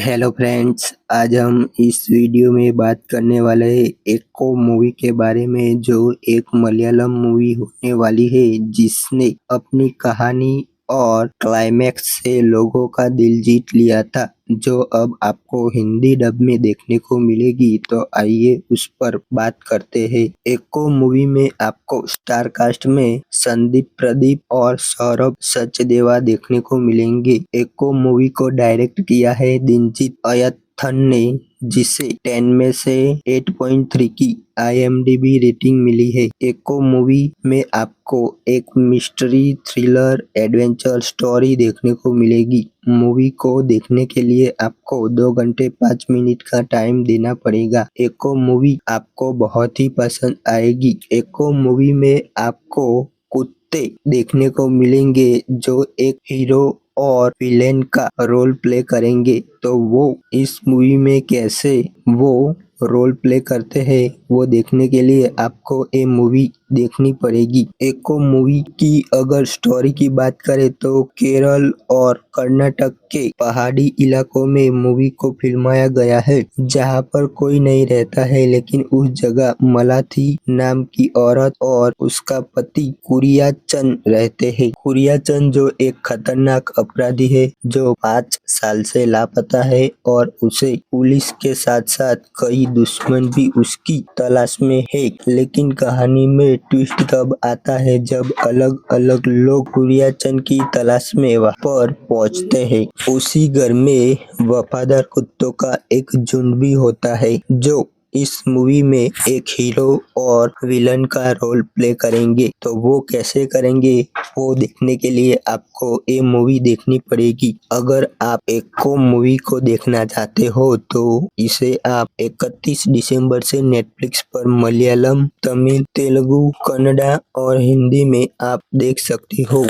Hello friends, आज हम इस वीडियो में बात करने वाले हैं एक्को मूवी के बारे में, जो एक मलयालम मूवी होने वाली है जिसने अपनी कहानी और क्लाइमैक्स से लोगों का दिल जीत लिया था, जो अब आपको हिंदी डब में देखने को मिलेगी। तो आइए उस पर बात करते हैं। एक्को मूवी में आपको स्टार कास्ट में संदीप प्रदीप और सौरभ सचदेवा देखने को मिलेंगे। एक्को मूवी को डायरेक्ट किया है दिलजीत अय्यथन ने, जिसे 10 में से 8.3 की IMDb रेटिंग मिली है। एक्को मूवी में आपको एक मिस्ट्री थ्रिलर एडवेंचर स्टोरी देखने को मिलेगी। मूवी को देखने के लिए आपको 2 घंटे 5 मिनट का टाइम देना पड़ेगा। एक्को मूवी आपको बहुत ही पसंद आएगी। एक्को मूवी में आपको कुत्ते देखने को मिलेंगे जो एक हीरो और विलेन का रोल प्ले करेंगे। तो वो इस मूवी में कैसे वो रोल प्ले करते हैं, वो देखने के लिए आपको ये मूवी देखनी पड़ेगी। एक्को मूवी की अगर स्टोरी की बात करें तो केरल और कर्नाटक के पहाड़ी इलाकों में मूवी को फिल्माया गया है, जहां पर कोई नहीं रहता है, लेकिन उस जगह मलाथी नाम की औरत और उसका पति कुरियाचंद रहते हैं। कुरियाचंद जो एक खतरनाक अपराधी है, जो 5 साल से लापता है और उसे पुलिस के साथ साथ कई दुश्मन भी उसकी तलाश में है। लेकिन कहानी में ट्विस्ट तब आता है जब अलग अलग लोग कुरियाचंद की तलाश में वहां पर पहुंचते हैं। उसी घर में वफादार कुत्तों का एक झुंड भी होता है, जो इस मूवी में एक हीरो और विलन का रोल प्ले करेंगे। तो वो कैसे करेंगे, वो देखने के लिए आपको ये मूवी देखनी पड़ेगी। अगर आप एक्को मूवी को देखना चाहते हो तो इसे आप 31 दिसंबर से नेटफ्लिक्स पर मलयालम, तमिल, तेलुगु, कन्नड़ा और हिंदी में आप देख सकते हो।